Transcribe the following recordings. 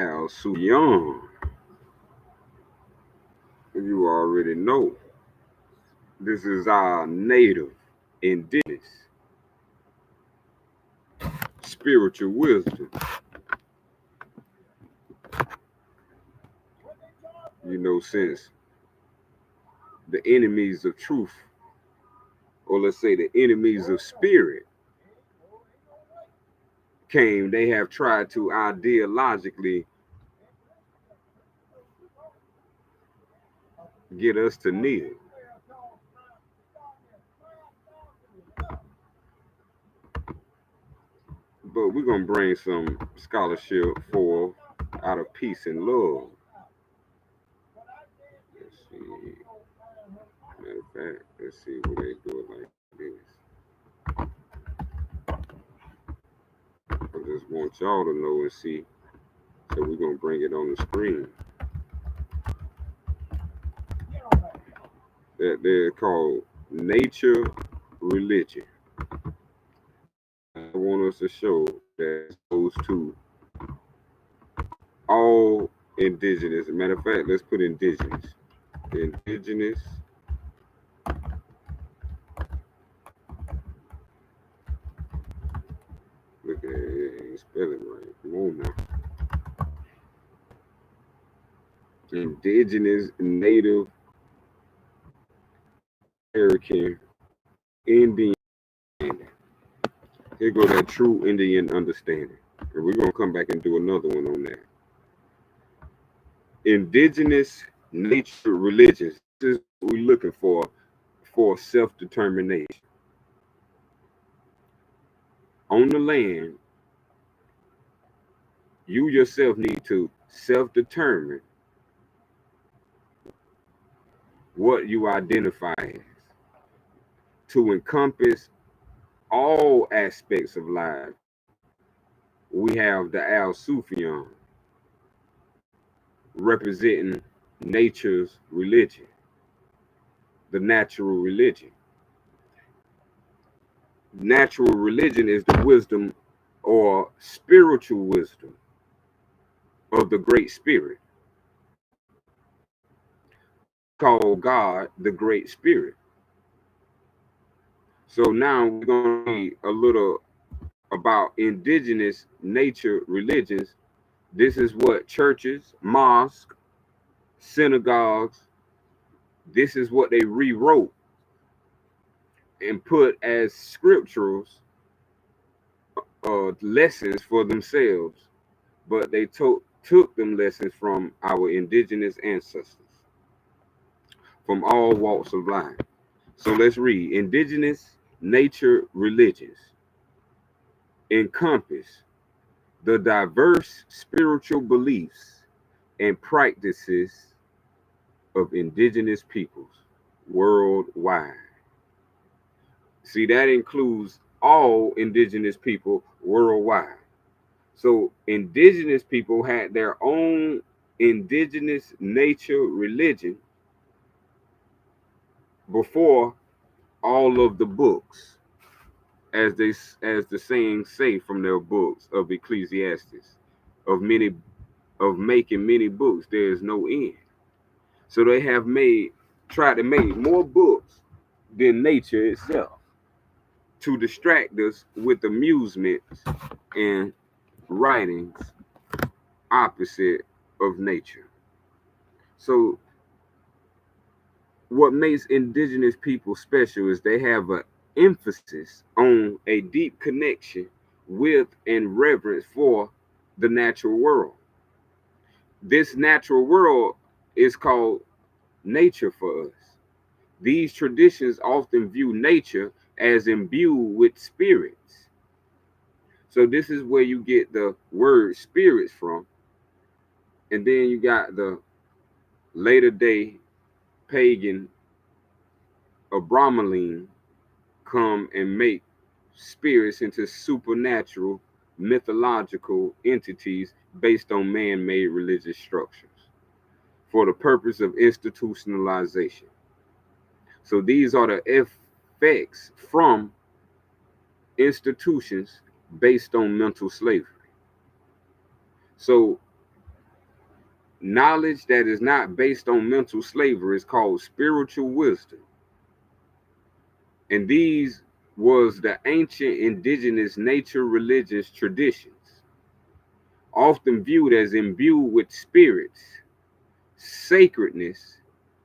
Al-Sufian. You already know. This is our native, indigenous, spiritual wisdom. Since the enemies of truth, or let's say the enemies of spirit, came, they have tried to ideologically get us to kneel. But we're going to bring some scholarship for out of peace and love. Let's see. Matter of fact, let's see what they do it like this. I just want y'all to know and see. So we're going to bring it on the screen. That they're called nature religion. I want us to show that goes to all indigenous. As a matter of fact, let's put indigenous. Indigenous. Look at it, ain't spelling right. Come on now. Indigenous, Native American, Indian. Here go that true Indian understanding. And we're gonna come back and do another one on that. Indigenous nature religions. This is what we're looking for self-determination. On the land, you yourself need to self-determine what you identify as to encompass all aspects of life. We have the Al-Sufian representing nature's religion, the natural religion. Natural religion is the wisdom or spiritual wisdom of the Great Spirit, called God the Great Spirit. So now we're going to read a little about indigenous nature religions. This is what churches, mosques, synagogues, this is what they rewrote and put as scriptures lessons for themselves, but they took them lessons from our indigenous ancestors from all walks of life. So let's read. Indigenous nature religions encompass the diverse spiritual beliefs and practices of indigenous peoples worldwide. See, that includes all indigenous people worldwide. So indigenous people had their own indigenous nature religion before all of the books, as the saying say from their books of Ecclesiastes, of making many books, there is no end. So they have tried to make more books than nature itself to distract us with amusements and writings opposite of nature. So what makes indigenous people special is they have an emphasis on a deep connection with and reverence for the natural world. This natural world is called nature for us. These traditions often view nature as imbued with spirits. So this is where you get the word spirits from. And then you got the later day pagan Abramelin come and make spirits into supernatural mythological entities based on man-made religious structures for the purpose of institutionalization. So these are the effects from institutions based on mental slavery. So Knowledge that is not based on mental slavery is called spiritual wisdom. And these was the ancient indigenous nature religious traditions, often viewed as imbued with spirits, sacredness,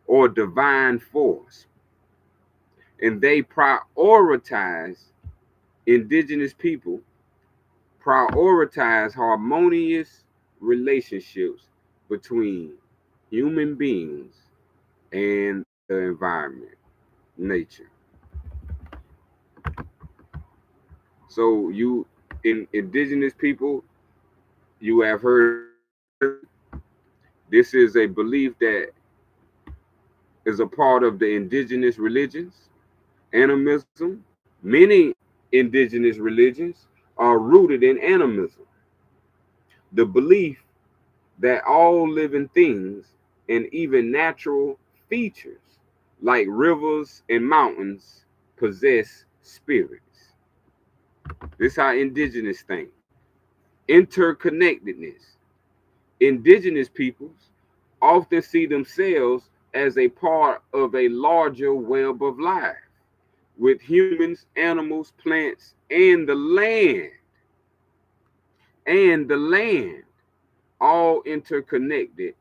or divine force. And they prioritize, indigenous people prioritize harmonious relationships between human beings and the environment, nature. So you, in indigenous people, you have heard this is a belief that is a part of the indigenous religions, animism. Many indigenous religions are rooted in animism, the belief that all living things and even natural features like rivers and mountains possess spirits. This is how indigenous think. Interconnectedness. Indigenous peoples often see themselves as a part of a larger web of life with humans, animals, plants, and the land all interconnected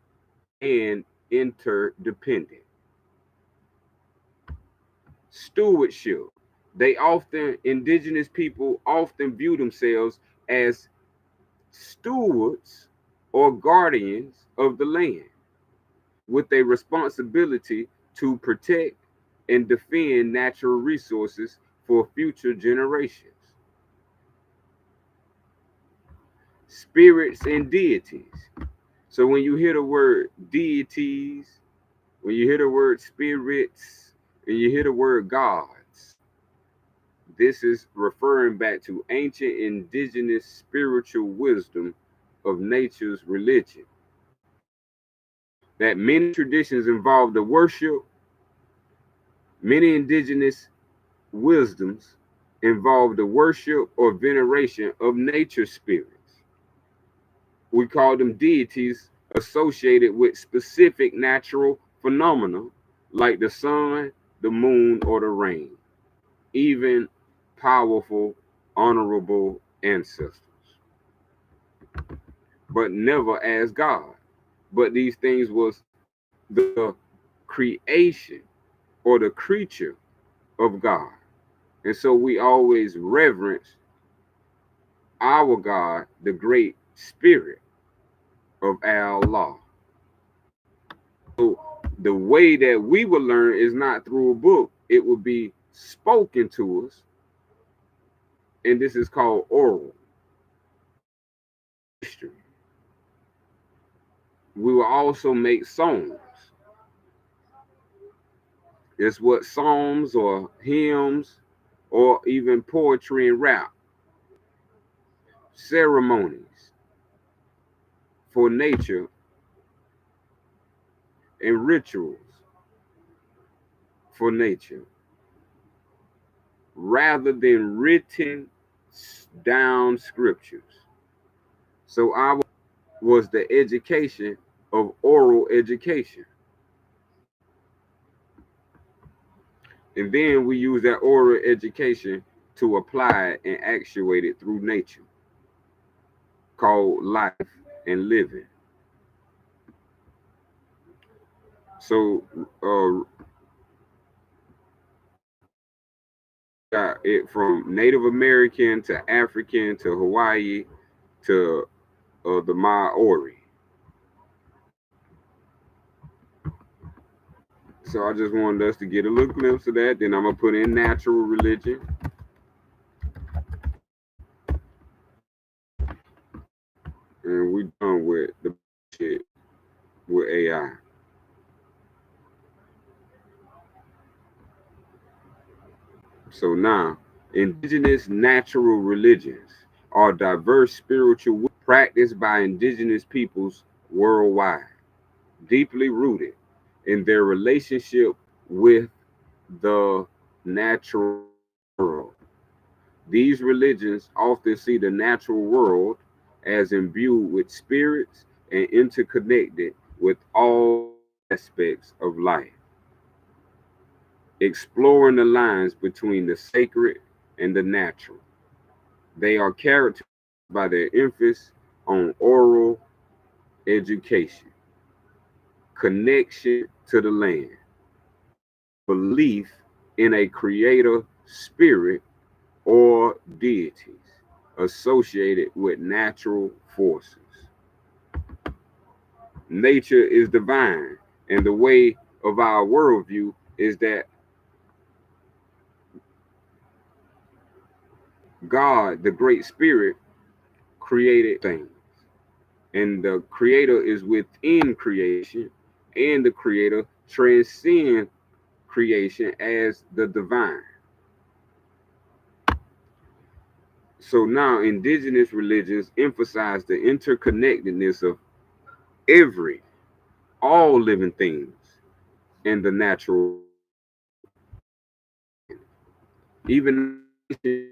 and interdependent. Stewardship. Indigenous people often view themselves as stewards or guardians of the land with a responsibility to protect and defend natural resources for future generations. Spirits and deities. So when you hear the word deities, when you hear the word spirits, and you hear the word gods, this is referring back to ancient indigenous spiritual wisdom of nature's religion. That many traditions involve the worship, many indigenous wisdoms involve the worship or veneration of nature spirits. We call them deities associated with specific natural phenomena like the sun, the moon, or the rain, even powerful, honorable ancestors, but never as God. But these things was the creation or the creature of God. And so we always reverence our God, the great spirit of Allah. So the way that we will learn is not through a book, it will be spoken to us. And this is called oral history. We will also make songs. It's what psalms or hymns or even poetry and rap, ceremonies for nature and rituals for nature, rather than written down scriptures. So our was the education of oral education. And then we use that oral education to apply it and actuate it through nature, called life and living. So got it from Native American to African to Hawaii to the Maori. So I just wanted us to get a little glimpse of that. Then I'm gonna put in natural religion, and we done with the shit with AI. So now, indigenous natural religions are diverse spiritual practiced by indigenous peoples worldwide, deeply rooted in their relationship with the natural world. These religions often see the natural world as imbued with spirits and interconnected with all aspects of life, exploring the lines between the sacred and the natural. They are characterized by their emphasis on oral education, connection to the land, belief in a creator spirit or deities associated with natural forces. Nature is divine, and the way of our worldview is that God, the Great Spirit, created things, and the Creator is within creation, and the Creator transcends creation as the divine. So now, indigenous religions emphasize the interconnectedness of every, all living things in the natural, even the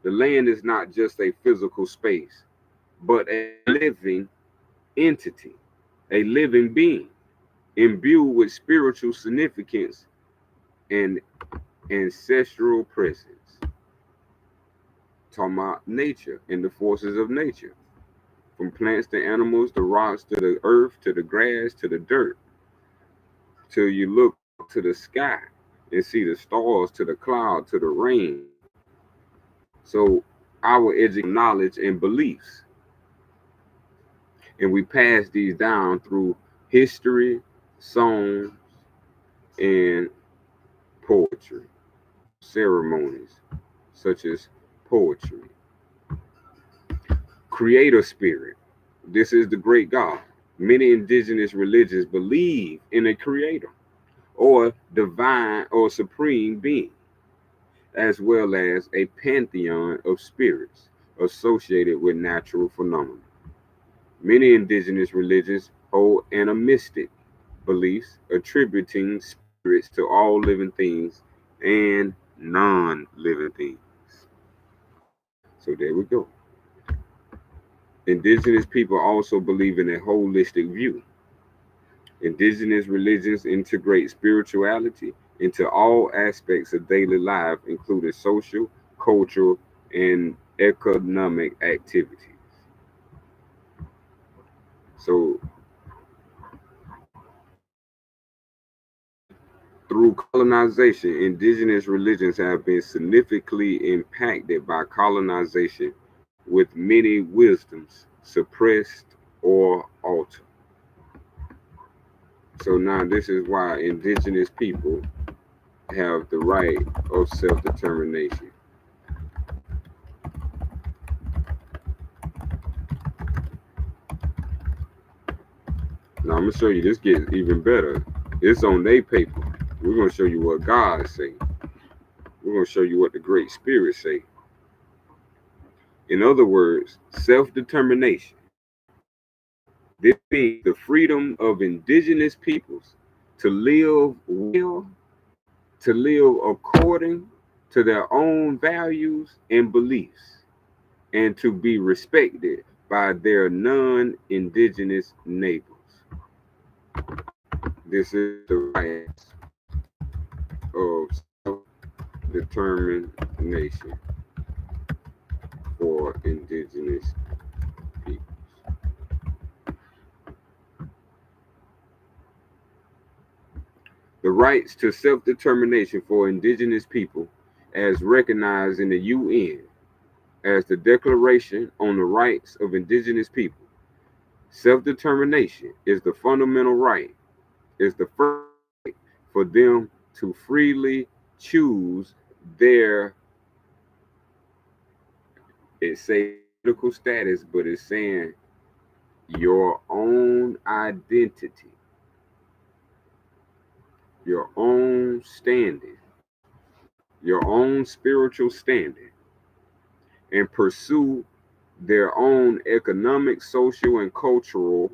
land is not just a physical space, but a living entity, a living being, imbued with spiritual significance and ancestral presence. Talking about nature and the forces of nature, from plants to animals, the rocks to the earth, to the grass, to the dirt, till you look to the sky and see the stars, to the cloud, to the rain. So our education, knowledge, and beliefs, and we pass these down through history, songs, and poetry, ceremonies such as poetry. Creator spirit. This is the great God. Many indigenous religions believe in a creator or divine or supreme being, as well as a pantheon of spirits associated with natural phenomena. Many indigenous religions hold animistic beliefs, attributing spirits to all living things and non living things. So there we go. Indigenous people also believe in a holistic view. Indigenous religions integrate spirituality into all aspects of daily life, including social, cultural, and economic activities. So, through colonization, indigenous religions have been significantly impacted by colonization, with many wisdoms suppressed or altered. So, now this is why indigenous people have the right of self determination. Now I'm gonna show you this gets even better. It's on their paper. We're gonna show you what God say. We're gonna show you what the Great Spirit say. In other words, self-determination. This means the freedom of indigenous peoples to live well, to live according to their own values and beliefs, and to be respected by their non-indigenous neighbors. This is the right of self-determination for indigenous peoples. The rights to self-determination for indigenous people, as recognized in the UN as the Declaration on the Rights of Indigenous People. Self-determination is the fundamental right, is the first right for them to freely choose their, it say political status, but it's saying your own identity, your own standing, your own spiritual standing, and pursue their own economic, social, and cultural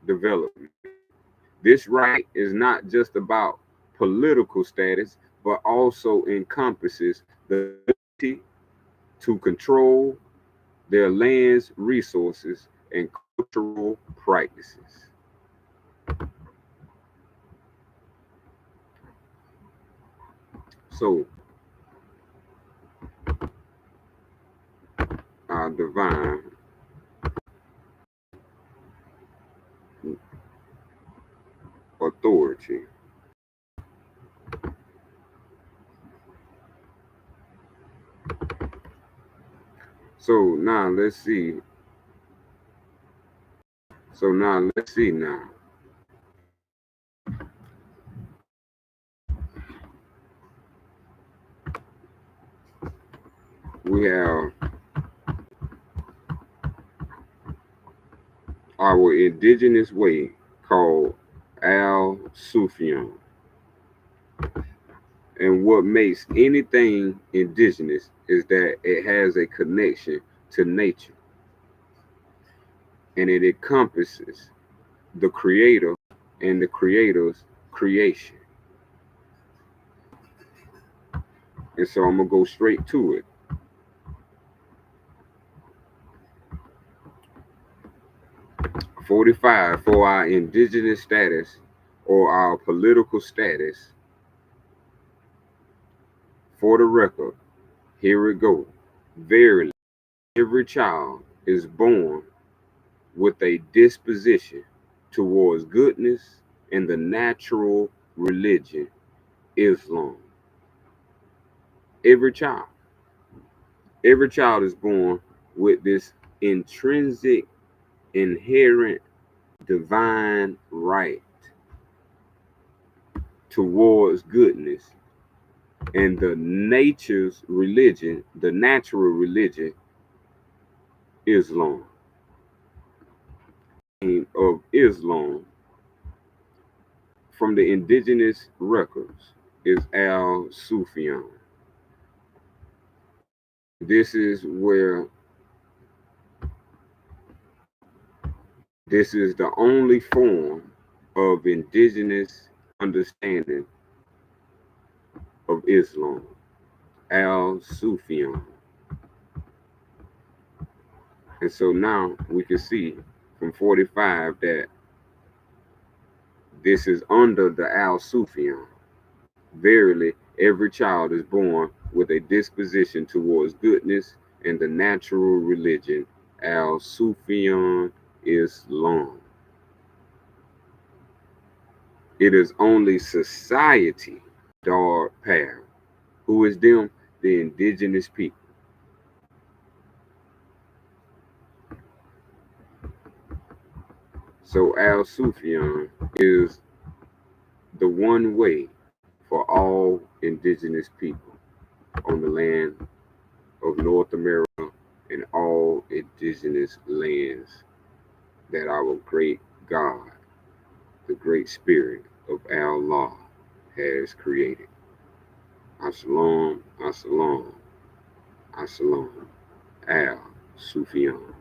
development. This right is not just about political status, but also encompasses the ability to control their land's resources and cultural practices. So, our divine authority. So now let's see. So now let's see now. We have our indigenous way called Al-Sufian. And what makes anything indigenous is that it has a connection to nature and it encompasses the creator and the creator's creation. And so I'm going to go straight to it. 45 for our indigenous status or our political status. For the record, here we go. Verily, every child is born with a disposition towards goodness and the natural religion, Islam. Every child. Every child is born with this intrinsic, inherent, divine right towards goodness and the nature's religion, the natural religion, Islam. Of Islam from the indigenous records is Al-Sufian. This is where this is the only form of indigenous understanding of Islam, Al-Sufian. And so now we can see from 45 that this is under the Al-Sufian. Verily, every child is born with a disposition towards goodness and the natural religion, Al-Sufian Islam. It is only society, dark path. Who is them? The indigenous people. So Al-Sufian is the one way for all indigenous people on the land of North America and all indigenous lands that our great God, the great spirit of Allah, has created. Assalam, assalam, assalam, Al-Sufian.